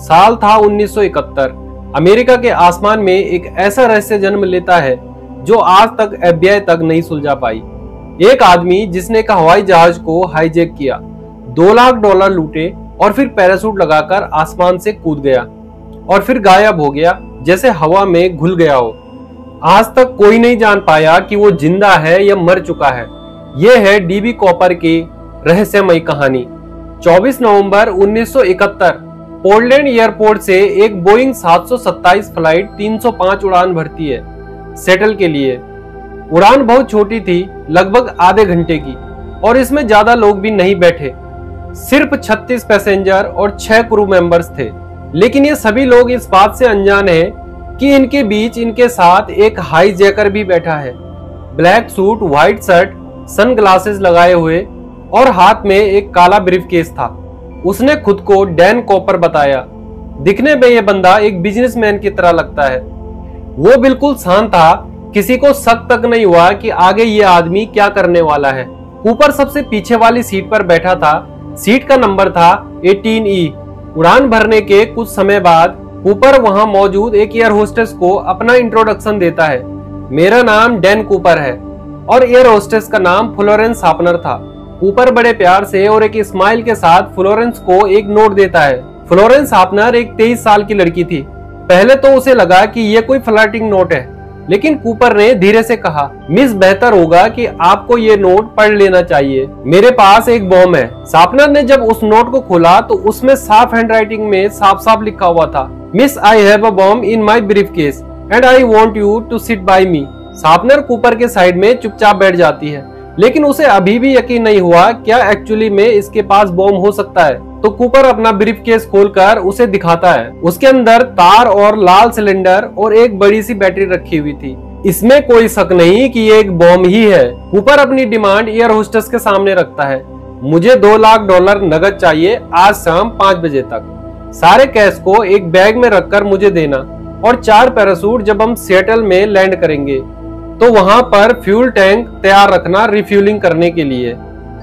साल था 1971। अमेरिका के आसमान में एक ऐसा रहस्य जन्म लेता है जो आज तक FBI तक नहीं सुलझा पाई। एक आदमी जिसने एक हवाई जहाज को हाईजैक किया, $2 लाख लूटे और फिर पैराशूट लगाकर आसमान से कूद गया और फिर गायब हो गया, जैसे हवा में घुल गया हो। आज तक कोई नहीं जान पाया कि वो जिंदा है या मर चुका है। यह है DB कॉपर की रहस्यमयी कहानी। 24 नवंबर 1971 पोर्टलैंड एयरपोर्ट से एक बोइंग 727 फ्लाइट 305 उड़ान भरती है सेटल के लिए। उड़ान बहुत छोटी थी, लगभग आधे घंटे की, और इसमें ज्यादा लोग भी नहीं बैठे। सिर्फ 36 पैसेंजर और 6 क्रू मेंबर्स थे। लेकिन ये सभी लोग इस बात से अनजान हैं कि इनके बीच इनके साथ एक हाईजैकर भी बैठा है। Black suit, white shirt, sunglasses लगाए हुए और हाथ में एक काला ब्रीफकेस था। उसने खुद को डैन कॉपर बताया। दिखने में यह बंदा एक बिजनेसमैन की तरह लगता है। वो बिल्कुल शांत था, किसी को शक तक नहीं हुआ कि आगे ये आदमी क्या करने वाला है। कूपर सबसे पीछे वाली सीट पर बैठा था। सीट का नंबर था 18E। उड़ान भरने के कुछ समय बाद कूपर वहां मौजूद एक एयर होस्टेस को अपना इंट्रोडक्शन देता है। मेरा नाम डैन कूपर है, और एयर होस्टेस का नाम फ्लोरेंस शार्पनर था। कूपर बड़े प्यार से और एक स्माइल के साथ फ्लोरेंस को एक नोट देता है। फ्लोरेंस शार्पनर एक 23 साल की लड़की थी। पहले तो उसे लगा कि यह कोई फ्लर्टिंग नोट है, लेकिन कूपर ने धीरे से कहा, मिस, बेहतर होगा कि आपको ये नोट पढ़ लेना चाहिए। मेरे पास एक बॉम्ब है। शार्पनर ने जब उस नोट को खोला तो उसमें साफ हैंडराइटिंग में साफ साफ लिखा हुआ था, miss, I have a bomb in my briefcase and I want you to sit by me. Sharpener Cooper के साइड में चुपचाप बैठ जाती है, लेकिन उसे अभी भी यकीन नहीं हुआ क्या एक्चुअली में इसके पास बॉम्ब हो सकता है। तो कूपर अपना ब्रीफकेस खोलकर उसे दिखाता है। उसके अंदर तार और लाल सिलेंडर और एक बड़ी सी बैटरी रखी हुई थी। इसमें कोई शक नहीं कि ये एक बॉम्ब ही है। कूपर अपनी डिमांड एयर होस्टेस के सामने रखता है। मुझे $2 लाख नगद चाहिए आज शाम 5 बजे तक। सारे कैश को एक बैग में रखकर मुझे देना, और 4 पैराशूट जब हम सिएटल में लैंड करेंगे तो वहां पर फ्यूल टैंक तैयार रखना रिफ्यूलिंग करने के लिए।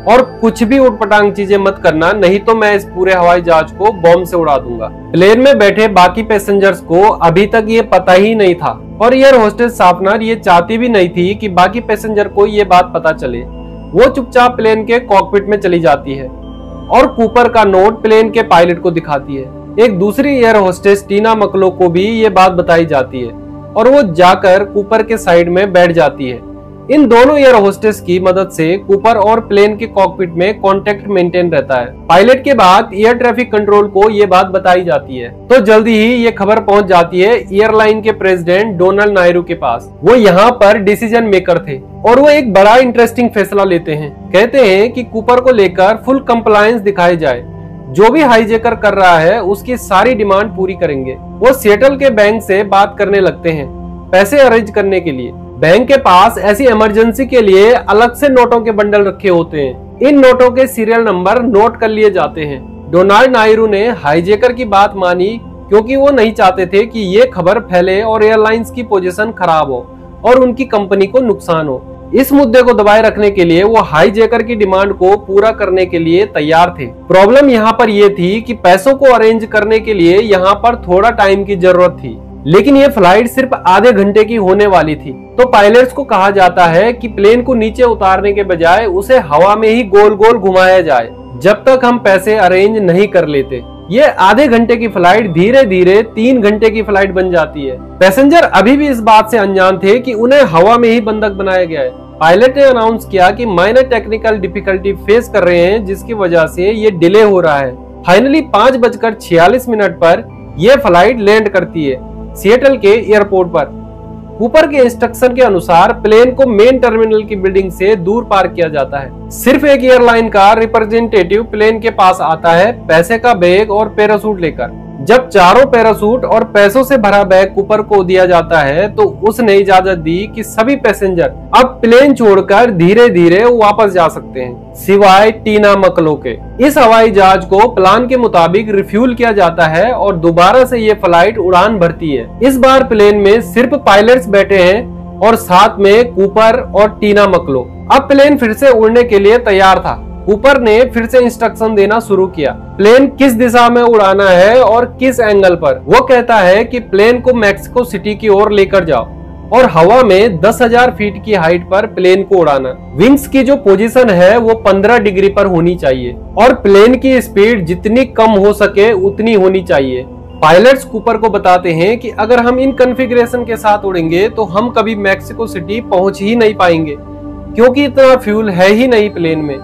और कुछ भी उटपटांग चीजें मत करना, नहीं तो मैं इस पूरे हवाई जहाज को बॉम्ब से उड़ा दूंगा। प्लेन में बैठे बाकी पैसेंजर्स को अभी तक ये पता ही नहीं था, और एयर होस्टेस शार्पनर ये चाहती भी नहीं थी कि बाकी पैसेंजर को ये बात पता चले। वो चुपचाप प्लेन के कॉकपिट में चली जाती है और कूपर का नोट प्लेन के पायलट को दिखाती है। एक दूसरी एयर होस्टेस टीना मकलो को भी ये बात बताई जाती है, और वो जाकर कूपर के साइड में बैठ जाती है। इन दोनों एयर होस्टेस की मदद से कूपर और प्लेन के कॉकपिट में कांटेक्ट मेंटेन रहता है। पायलट के बाद एयर ट्रैफिक कंट्रोल को ये बात बताई जाती है। तो जल्दी ही ये खबर पहुंच जाती है एयरलाइन के प्रेसिडेंट डोनाल्ड नायरू के पास। वो यहाँ पर डिसीजन मेकर थे और वो एक बड़ा इंटरेस्टिंग फैसला लेते हैं। कहते हैं कि कूपर को लेकर फुल कंप्लायंस दिखाई जाए। जो भी हाईजैकर कर रहा है उसकी सारी डिमांड पूरी करेंगे। वो सिएटल के बैंक से बात करने लगते हैं पैसे अरेंज करने के लिए। बैंक के पास ऐसी इमरजेंसी के लिए अलग से नोटों के बंडल रखे होते हैं। इन नोटों के सीरियल नंबर नोट कर लिए जाते हैं। डोनाल्ड नायरू ने हाईजैकर की बात मानी क्योंकि वो नहीं चाहते थे कि ये खबर फैले और एयरलाइंस की पोजीशन खराब हो और उनकी कंपनी को नुकसान हो। इस मुद्दे को दबाए रखने के लिए वो हाईजैकर की डिमांड को पूरा करने के लिए तैयार थे। प्रॉब्लम यहाँ पर यह थी कि पैसों को अरेंज करने के लिए यहाँ पर थोड़ा टाइम की जरूरत थी, लेकिन ये फ्लाइट सिर्फ आधे घंटे की होने वाली थी। तो पायलट्स को कहा जाता है कि प्लेन को नीचे उतारने के बजाय उसे हवा में ही गोल गोल घुमाया जाए जब तक हम पैसे अरेंज नहीं कर लेते। ये आधे घंटे की फ्लाइट धीरे धीरे 3 घंटे की फ्लाइट बन जाती है। पैसेंजर अभी भी इस बात से अनजान थे कि उन्हें हवा में ही बंधक बनाया गया है। पायलट ने अनाउंस किया कि माइनर टेक्निकल डिफिकल्टी फेस कर रहे हैं, जिसकी वजह से ये डिले हो रहा है। फाइनली 5:46 पर यह फ्लाइट लैंड करती है सिएटल के एयरपोर्ट पर। कूपर के इंस्ट्रक्शन के अनुसार प्लेन को मेन टर्मिनल की बिल्डिंग से दूर पार्क किया जाता है। सिर्फ एक एयरलाइन का रिप्रेजेंटेटिव प्लेन के पास आता है पैसे का बैग और पैराशूट लेकर। जब चारों पैराशूट और पैसों से भरा बैग कूपर को दिया जाता है तो उसने इजाजत दी कि सभी पैसेंजर अब प्लेन छोड़कर धीरे धीरे वापस जा सकते हैं, सिवाय टीना मकलो के। इस हवाई जहाज को प्लान के मुताबिक रिफ्यूल किया जाता है और दोबारा से ये फ्लाइट उड़ान भरती है। इस बार प्लेन में सिर्फ पायलट्स बैठे हैं और साथ में कूपर और टीना मकलो। अब प्लेन फिर से उड़ने के लिए तैयार था। कूपर ने फिर से इंस्ट्रक्शन देना शुरू किया। प्लेन किस दिशा में उड़ाना है और किस एंगल पर। वो कहता है कि प्लेन को मैक्सिको सिटी की ओर लेकर जाओ और हवा में 10,000 फीट की हाइट पर प्लेन को उड़ाना। विंग्स की जो पोजीशन है वो 15 डिग्री पर होनी चाहिए और प्लेन की स्पीड जितनी कम हो सके उतनी होनी चाहिए। पायलट्स कूपर को बताते हैं कि अगर हम इन कॉन्फ़िगरेशन के साथ उड़ेंगे तो हम कभी मैक्सिको सिटी पहुंच ही नहीं पाएंगे, क्योंकि इतना फ्यूल है ही नहीं प्लेन में।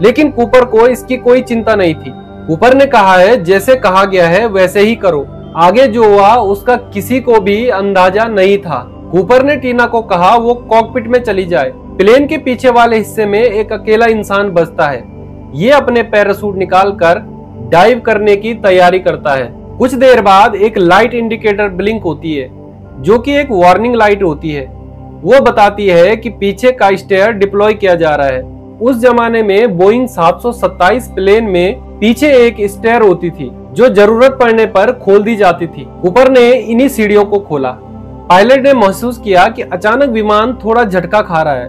लेकिन कूपर को इसकी कोई चिंता नहीं थी। कूपर ने कहा है जैसे कहा गया है वैसे ही करो। आगे जो हुआ उसका किसी को भी अंदाजा नहीं था। कूपर ने टीना को कहा वो कॉकपिट में चली जाए। प्लेन के पीछे वाले हिस्से में एक अकेला इंसान बचता है। ये अपने पैराशूट निकालकर डाइव करने की तैयारी करता है। कुछ देर बाद एक लाइट इंडिकेटर ब्लिंक होती है, जो कि एक वार्निंग लाइट होती है। वो बताती है कि पीछे का स्टेयर डिप्लॉय किया जा रहा है। उस जमाने में बोइंग 727 प्लेन में पीछे एक स्टेयर होती थी, जो जरूरत पड़ने पर खोल दी जाती थी। कूपर ने इन्हीं सीढ़ियों को खोला। पायलट ने महसूस किया कि अचानक विमान थोड़ा झटका खा रहा है।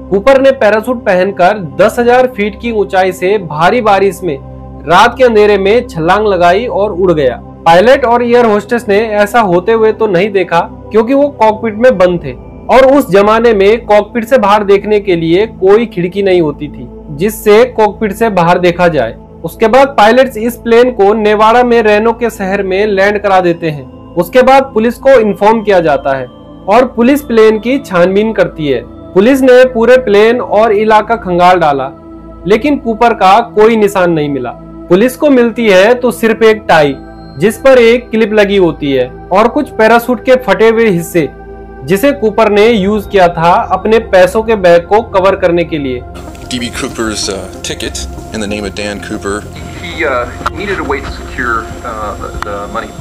कूपर ने पैराशूट पहनकर 10,000 फीट की ऊंचाई से भारी बारिश में रात के अंधेरे में छलांग लगाई और उड़ गया। पायलट और एयर होस्टेस ने ऐसा होते हुए तो नहीं देखा, क्योंकि वो कॉकपिट में बंद थे और उस जमाने में कॉकपिट से बाहर देखने के लिए कोई खिड़की नहीं होती थी जिससे कॉकपिट से बाहर देखा जाए। उसके बाद पायलट्स इस प्लेन को नेवाड़ा में रेनो के शहर में लैंड करा देते हैं। उसके बाद पुलिस को इन्फॉर्म किया जाता है और पुलिस प्लेन की छानबीन करती है। पुलिस ने पूरे प्लेन और इलाका खंगाल डाला, लेकिन कूपर का कोई निशान नहीं मिला। पुलिस को मिलती है तो सिर्फ एक टाई जिस पर एक क्लिप लगी होती है और कुछ पैराशूट के फटे हुए हिस्से, जिसे कूपर ने यूज किया था अपने पैसों के बैग को कवर करने के लिए। D.B. Cooper's ticket in the name of Dan Cooper. He needed a way to secure the money.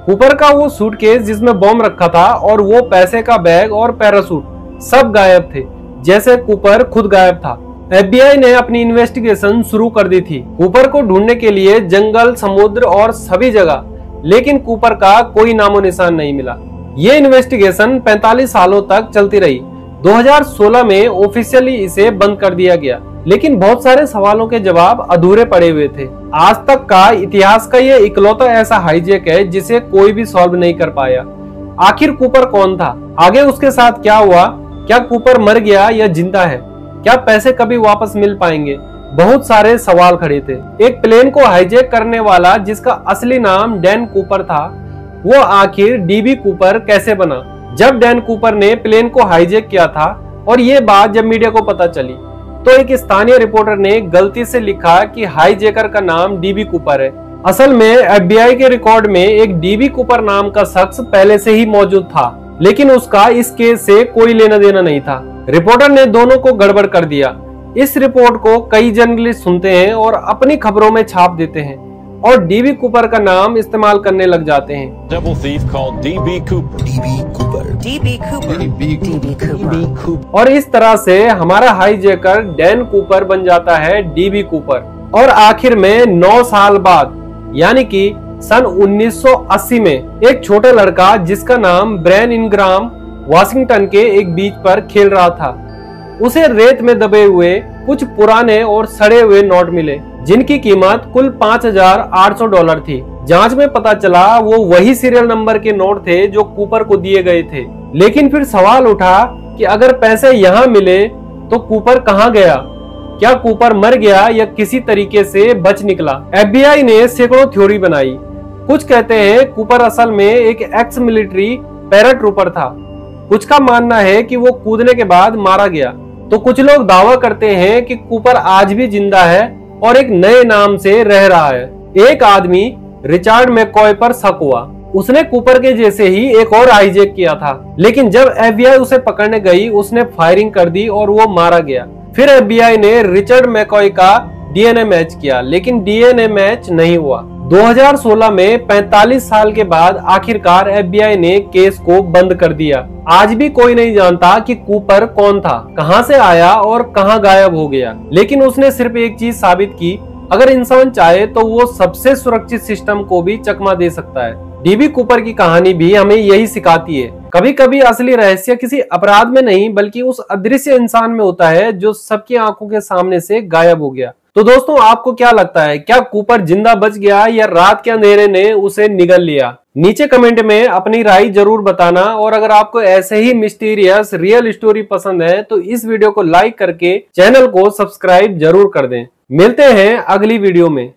Cooper का वो सूटकेस जिसमें बॉम्ब रखा था और वो पैसे का बैग और पैराशूट सब गायब थे, जैसे कूपर खुद गायब था। FBI ने अपनी इन्वेस्टिगेशन शुरू कर दी थी कूपर को ढूंढने के लिए जंगल, समुद्र और सभी जगह, लेकिन कूपर का कोई नामो निशान नहीं मिला। ये इन्वेस्टिगेशन 45 सालों तक चलती रही। 2016 में ऑफिशियली इसे बंद कर दिया गया, लेकिन बहुत सारे सवालों के जवाब अधूरे पड़े हुए थे। आज तक का इतिहास का ये इकलौता ऐसा हाईजैक है जिसे कोई भी सॉल्व नहीं कर पाया। आखिर कूपर कौन था? आगे उसके साथ क्या हुआ? क्या कूपर मर गया या जिंदा है? क्या पैसे कभी वापस मिल पाएंगे? बहुत सारे सवाल खड़े थे। एक प्लेन को हाईजैक करने वाला जिसका असली नाम डैन कूपर था, वो आखिर डीबी कूपर कैसे बना? जब डैन कूपर ने प्लेन को हाईजैक किया था और ये बात जब मीडिया को पता चली, तो एक स्थानीय रिपोर्टर ने गलती से लिखा कि हाईजैकर का नाम डीबी कूपर है। असल में FBI के रिकॉर्ड में एक डीबी कूपर नाम का शख्स पहले से ही मौजूद था, लेकिन उसका इस केस से कोई लेना देना नहीं था। रिपोर्टर ने दोनों को गड़बड़ कर दिया। इस रिपोर्ट को कई जर्नलिस्ट सुनते हैं और अपनी खबरों में छाप देते हैं और डीबी कूपर का नाम इस्तेमाल करने लग जाते हैं। Double thief called D.B. Cooper. D.B. Cooper. D.B. Cooper. D.B. Cooper. और इस तरह से हमारा हाईजैकर डैन कूपर बन जाता है डीबी कूपर। और आखिर में 9 साल बाद, यानी कि सन 1980 में, एक छोटा लड़का जिसका नाम ब्रैन इनग्राम वाशिंगटन के एक बीच पर खेल रहा था। उसे रेत में दबे हुए कुछ पुराने और सड़े हुए नोट मिले, जिनकी कीमत कुल $5,800 थी। जांच में पता चला वो वही सीरियल नंबर के नोट थे जो कूपर को दिए गए थे। लेकिन फिर सवाल उठा कि अगर पैसे यहाँ मिले तो कूपर कहाँ गया? क्या कूपर मर गया या किसी तरीके से बच निकला? FBI ने सैकड़ों थ्योरी बनाई। कुछ कहते हैं कूपर असल में एक एक्स मिलिट्री पैराट्रूपर था। कुछ का मानना है कि वो कूदने के बाद मारा गया। तो कुछ लोग दावा करते हैं कि कूपर आज भी जिंदा है और एक नए नाम से रह रहा है। एक आदमी रिचार्ड मैककॉय पर शक हुआ। उसने कूपर के जैसे ही एक और हाईजैक किया था, लेकिन जब FBI उसे पकड़ने गई उसने फायरिंग कर दी और वो मारा गया। फिर FBI ने रिचर्ड मैककॉय का DNA मैच किया, लेकिन DNA मैच नहीं हुआ। 2016 में 45 साल के बाद आखिरकार FBI ने केस को बंद कर दिया। आज भी कोई नहीं जानता कि कूपर कौन था, कहां से आया और कहां गायब हो गया। लेकिन उसने सिर्फ एक चीज साबित की, अगर इंसान चाहे तो वो सबसे सुरक्षित सिस्टम को भी चकमा दे सकता है। डीबी कूपर की कहानी भी हमें यही सिखाती है। कभी कभी असली रहस्य किसी अपराध में नहीं, बल्कि उस अदृश्य इंसान में होता है जो सबकी आंखों के सामने से गायब हो गया। तो दोस्तों आपको क्या लगता है, क्या कूपर जिंदा बच गया या रात के अंधेरे ने उसे निगल लिया? नीचे कमेंट में अपनी राय जरूर बताना। और अगर आपको ऐसे ही मिस्टीरियस रियल स्टोरी पसंद है तो इस वीडियो को लाइक करके चैनल को सब्सक्राइब जरूर कर दें। मिलते हैं अगली वीडियो में।